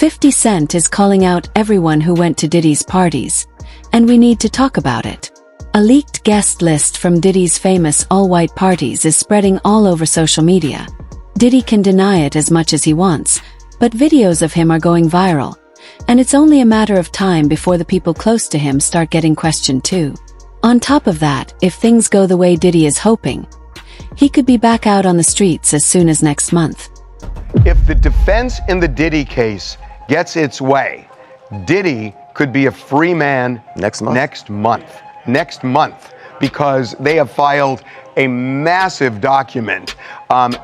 50 Cent is calling out everyone who went to Diddy's parties, and we need to talk about it. A leaked guest list from Diddy's famous all-white parties is spreading all over social media. Diddy can deny it as much as he wants, but videos of him are going viral, and it's only a matter of time before the people close to him start getting questioned too. On top of that, if things go the way Diddy is hoping, he could be back out on the streets as soon as next month. If the defense in the Diddy case gets its way, Diddy could be a free man next month, because they have filed a massive document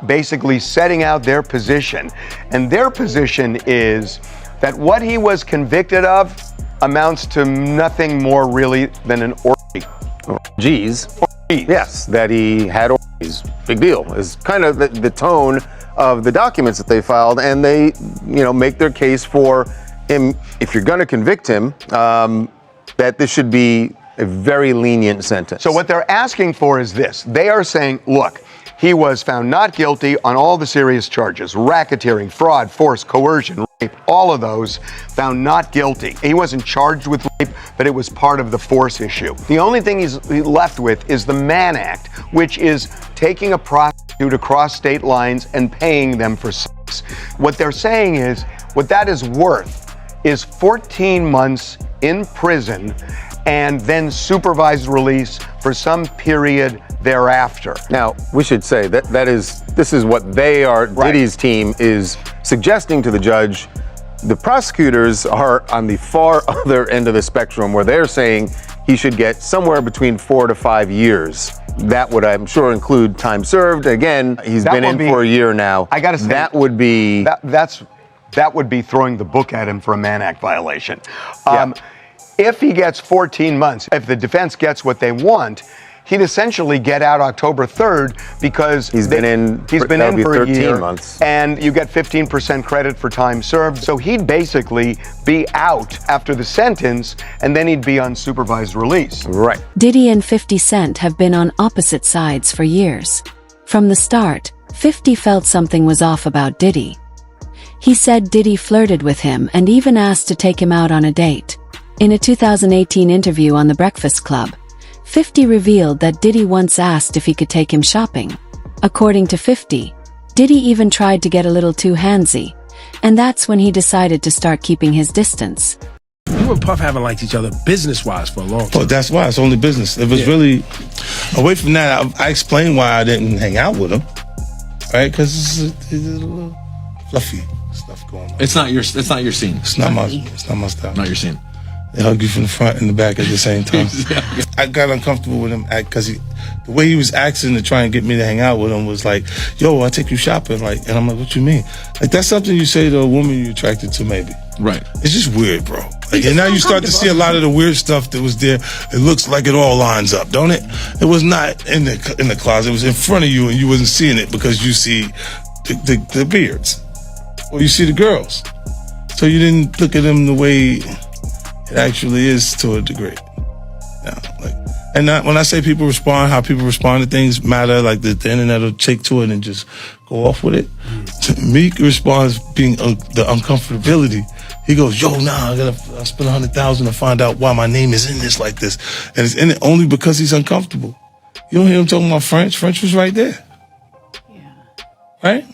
basically setting out their position. And their position is that what he was convicted of amounts to nothing more really than an orgy. Orgies. Yes, that he had orgies. Big deal. Is kind of the tone of the documents that they filed, and they, make their case for him. If you're going to convict him, that this should be a very lenient sentence. So what they're asking for is this. They are saying, look, he was found not guilty on all the serious charges: racketeering, fraud, force, coercion, rape, all of those found not guilty. He wasn't charged with rape, but it was part of the force issue. The only thing he's left with is the Mann Act, which is taking a prostitute across state lines and paying them for sex. What they're saying is, what that is worth is 14 months in prison and then supervised release for some period thereafter. Now, we should say that this is what they are, right. Diddy's team is suggesting to the judge. The prosecutors are on the far other end of the spectrum, where they're saying he should get somewhere between 4 to 5 years. That would, I'm sure, include time served. Again, he's been in for a year now. I gotta say, that would be that would be throwing the book at him for a Mann Act violation. Yeah. If he gets 14 months, if the defense gets what they want, he'd essentially get out October 3rd, because he's been in for 13 a year, months. And you get 15% credit for time served. So he'd basically be out after the sentence, and then he'd be on supervised release. Right. Diddy and 50 Cent have been on opposite sides for years. From the start, 50 felt something was off about Diddy. He said Diddy flirted with him and even asked to take him out on a date. In a 2018 interview on The Breakfast Club, 50 revealed that Diddy once asked if he could take him shopping. According to 50, Diddy even tried to get a little too handsy, and that's when he decided to start keeping his distance. You and Puff haven't liked each other business-wise for a long time. Well, that's why. It's only business. It was really, away from that, I explained why I didn't hang out with him, right? Because it's a little fluffy stuff going on. It's not your scene. It's not my style. Not your scene. They hug you from the front and the back at the same time. I got uncomfortable with him because the way he was asking to try and get me to hang out with him was like, yo, I'll take you shopping. And I'm like, what you mean? Like, that's something you say to a woman you're attracted to, maybe. Right. It's just weird, bro. And now you start to see a lot of the weird stuff that was there. It looks like it all lines up, don't it? It was not in the closet. It was in front of you, and you wasn't seeing it because you see the beards. Or you see the girls. So you didn't look at them the way it actually is, to a degree. When I say people respond, how people respond to things matter. Like the internet will take to it and just go off with it. Meek responds being the uncomfortability. He goes, yo, nah, I'll spend $100,000 to find out why my name is in this like this. And it's in it only because he's uncomfortable. You don't hear him talking about French. French was right there. Yeah. Right?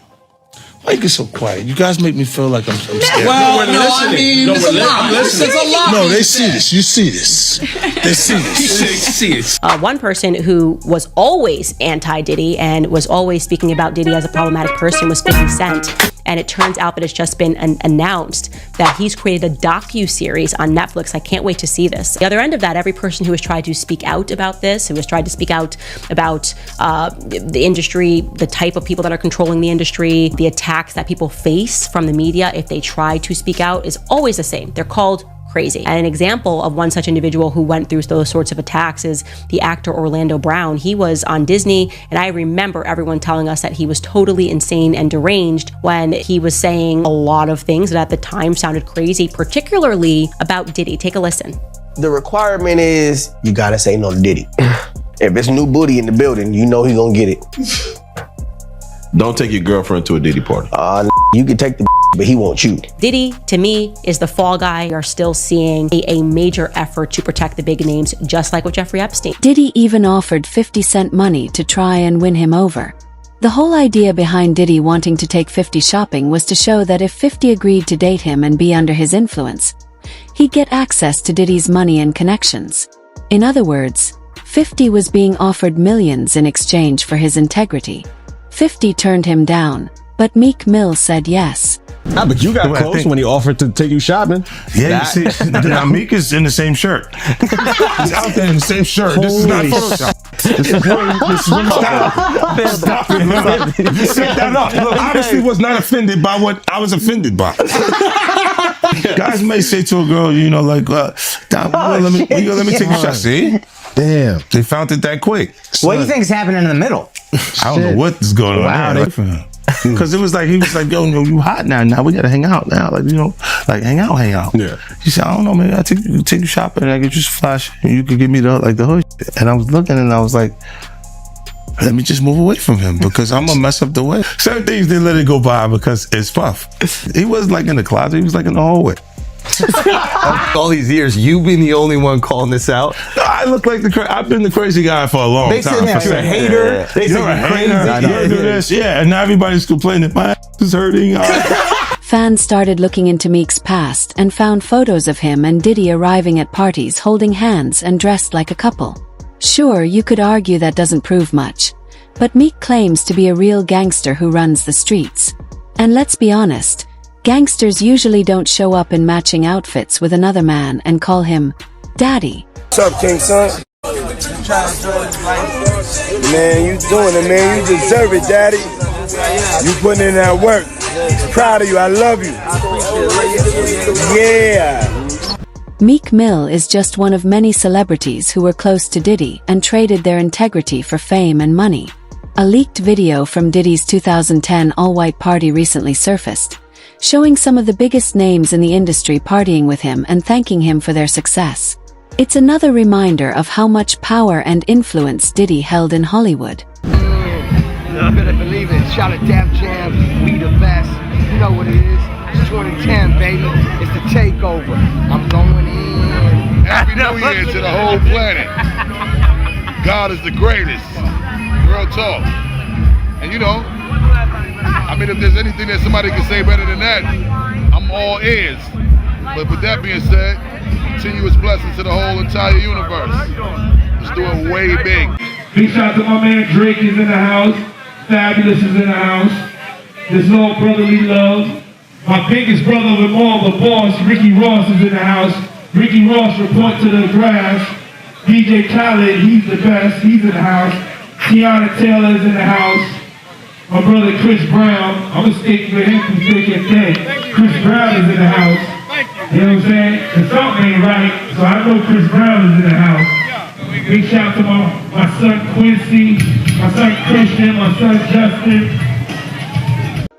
Why you get so quiet? You guys make me feel like I'm scared. Well, we're listening. It's a lot. It's a lot. No, they see this. You see this. They see this. They see it. One person who was always anti-Diddy and was always speaking about Diddy as a problematic person was 50 Cent. And it turns out that it's just been announced that he's created a docu-series on Netflix. I can't wait to see this. The other end of that, every person who has tried to speak out about this, who has tried to speak out about the industry, the type of people that are controlling the industry, the attacks that people face from the media if they try to speak out, is always the same. They're called crazy. And an example of one such individual who went through those sorts of attacks is the actor Orlando Brown. He was on Disney, and I remember everyone telling us that he was totally insane and deranged when he was saying a lot of things that at the time sounded crazy, particularly about Diddy. Take a listen. The requirement is you gotta say no to Diddy. If it's new booty in the building, you know he's gonna get it. Don't take your girlfriend to a Diddy party. You can take the but he wants you. Diddy, to me, is the fall guy. We are still seeing a major effort to protect the big names, just like with Jeffrey Epstein. Diddy even offered 50 Cent money to try and win him over. The whole idea behind Diddy wanting to take 50 shopping was to show that if 50 agreed to date him and be under his influence, he'd get access to Diddy's money and connections. In other words, 50 was being offered millions in exchange for his integrity. 50 turned him down, but Meek Mill said yes. But you got close when he offered to take you shopping. Yeah, you see, now Meek is in the same shirt. He's out there in the same shirt. This is not Photoshop. This is Stop it, man. Set that up. Look, obviously was not offended by what I was offended by. Guys may say to a girl, you know, like, let me take a shot. See? Damn. They found it that quick. What do you think is happening in the middle? I don't know what is going on there. Because it was like, he was like, yo, you hot now. Now we got to hang out now. Like, you know, like hang out. Yeah. He said, I don't know, maybe I'll take you shopping and I get you some flash and you could give me the hood shit. And I was looking and I was like, let me just move away from him because I'm gonna mess up the way. Certain things they let it go by because it's Puff. He wasn't like in the closet, he was like in the hallway. All these years, you being the only one calling this out. I look like I've been the crazy guy for a long time. They say you're a hater. They say you're crazy. You do this, yeah, and now everybody's complaining. My ass is hurting. Fans started looking into Meek's past and found photos of him and Diddy arriving at parties holding hands and dressed like a couple. Sure, you could argue that doesn't prove much, but Meek claims to be a real gangster who runs the streets. And let's be honest, gangsters usually don't show up in matching outfits with another man and call him Daddy. What's up, King Son? Man, you doing it, man. You deserve it, Daddy. You putting in that work. Proud of you. I love you. Yeah. Meek Mill is just one of many celebrities who were close to Diddy and traded their integrity for fame and money. A leaked video from Diddy's 2010 all-white party recently surfaced, showing some of the biggest names in the industry partying with him and thanking him for their success. It's another reminder of how much power and influence Diddy held in Hollywood. You better believe it. Shout at Dap Jam. We the best. You know what it is. It's 2010, baby. It's the takeover. I'm going in. Happy New Year to the whole planet. God is the greatest. Real talk. And you know, I mean, if there's anything that somebody can say better than that, I'm all ears. But with that being said, continuous blessings to the whole entire universe. Let's do it way big. Big shout out to my man Drake is in the house. Fabulous is in the house. There's no brotherly love. My biggest brother of them all, the boss, Ricky Ross is in the house. Ricky Ross report to the grass. DJ Khaled, he's the best. He's in the house. Tiana Taylor is in the house. My brother Chris Brown, I'm gonna stick with him through thick and thin. Chris Brown is in the house. You know what I'm saying? The something ain't right, so I know Chris Brown is in the house. Big shout out to my son Quincy, my son Christian, my son Justin.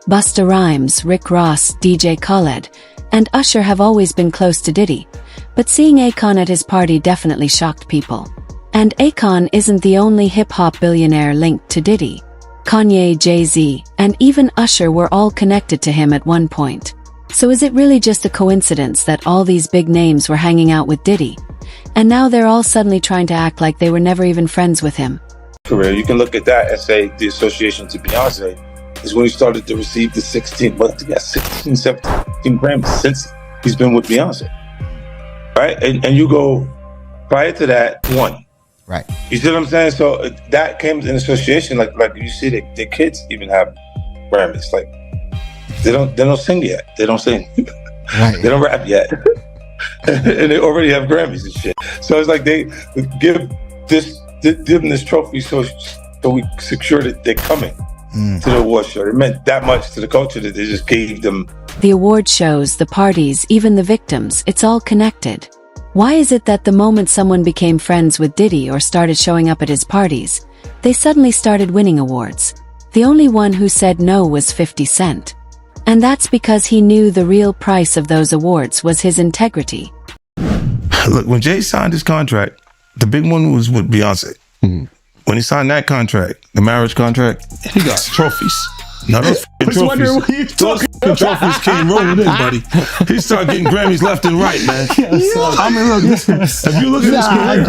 Busta Rhymes, Rick Ross, DJ Khaled, and Usher have always been close to Diddy, but seeing Akon at his party definitely shocked people. And Akon isn't the only hip-hop billionaire linked to Diddy. Kanye, Jay-Z, and even Usher were all connected to him at one point. So is it really just a coincidence that all these big names were hanging out with Diddy, and now they're all suddenly trying to act like they were never even friends with him? Career, you can look at that and say the association to Beyonce is when he started to receive the 17 Grammys since he's been with Beyonce, right? And you go prior to that, one. Right. You see what I'm saying? So that came in association, like you see the kids even have Grammys. Like they don't sing yet. They don't sing. Right. They don't rap yet. And they already have Grammys and shit. So it's like they give them this trophy so we secure that they're coming to the award show. It meant that much to the culture that they just gave them. The award shows, the parties, even the victims, it's all connected. Why is it that the moment someone became friends with Diddy or started showing up at his parties, they suddenly started winning awards? The only one who said no was 50 Cent. And that's because he knew the real price of those awards was his integrity. Look, when Jay signed his contract, the big one was with Beyonce. When he signed that contract, the marriage contract, he got trophies. Now those Trophies came rolling in, buddy. He started getting Grammys left and right, man. I mean, look, if you look at his career,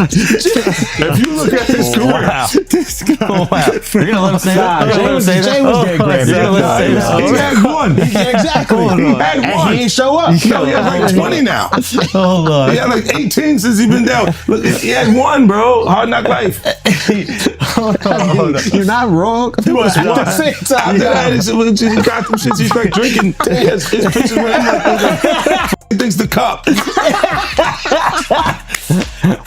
You're gonna let him say that? Jay was getting Grammys. He had one. Exactly. He had one. And he ain't show up. He has like 20 now. Hold on. He had like 18 since he been down. Look, he had one, bro. Hard Knock Life. You're not wrong. He was one. After that, he got them shits. He's like drinking. His pictures with him like thinks the cup.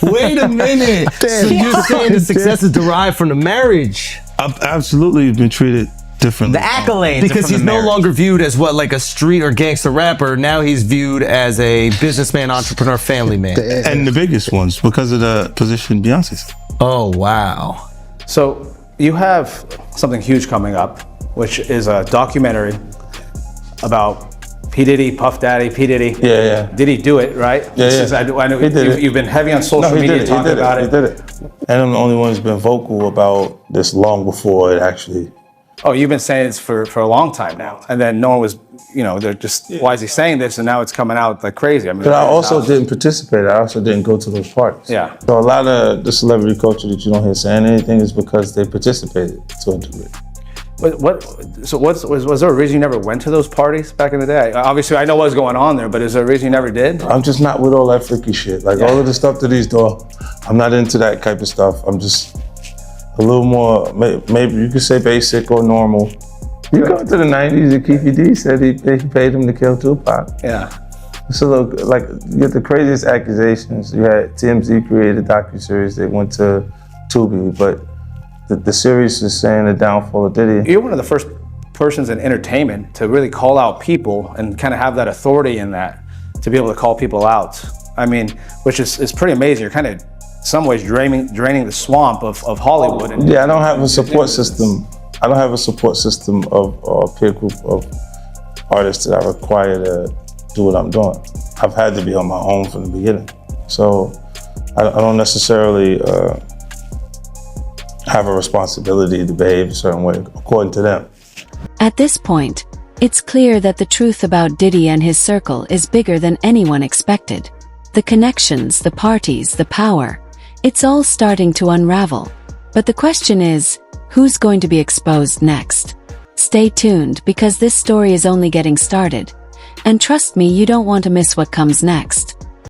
Wait a minute. So you're saying the success is derived from the marriage? I've absolutely been treated differently. The accolades. Because he's no longer viewed as what, like a street or gangster rapper. Now he's viewed as a businessman, entrepreneur, family man. And the biggest ones because of the position Beyonce's. Oh, wow. So you have something huge coming up, which is a documentary about P. Diddy, Puff Daddy, P. Diddy. Yeah. Did he do it, right? I know you've been heavy on social media talking about it. He did it. And I'm the only one who's been vocal about this long before it actually. Oh, you've been saying this for a long time now. And then no one was, they're just, why is he saying this? And now it's coming out like crazy. I mean, but I also didn't participate. I also didn't go to those parties. Yeah. So a lot of the celebrity culture that you don't hear saying anything is because they participated to a degree. Was there a reason you never went to those parties back in the day? Obviously, I know what was going on there, but is there a reason you never did? I'm just not with all that freaky shit. Like all of the stuff that he's doing, I'm not into that type of stuff. I'm just a little more, maybe you could say basic or normal. You go to the 90s and Keefe D said he paid him to kill Tupac. Yeah. So look, like you get the craziest accusations. You had TMZ created a docuseries. They went to Tubi, but the series is saying the downfall of Diddy. You're one of the first persons in entertainment to really call out people and kind of have that authority in that, to be able to call people out. I mean, which is pretty amazing. You're kind of, in some ways, draining the swamp of Hollywood. And I don't have a support system. I don't have a support system of a peer group of artists that I require to do what I'm doing. I've had to be on my own from the beginning. So I don't necessarily have a responsibility to behave a certain way according to them. At this point, it's clear that the truth about Diddy and his circle is bigger than anyone expected. The connections, the parties, the power, it's all starting to unravel. But the question is, who's going to be exposed next? Stay tuned because this story is only getting started. And trust me, you don't want to miss what comes next.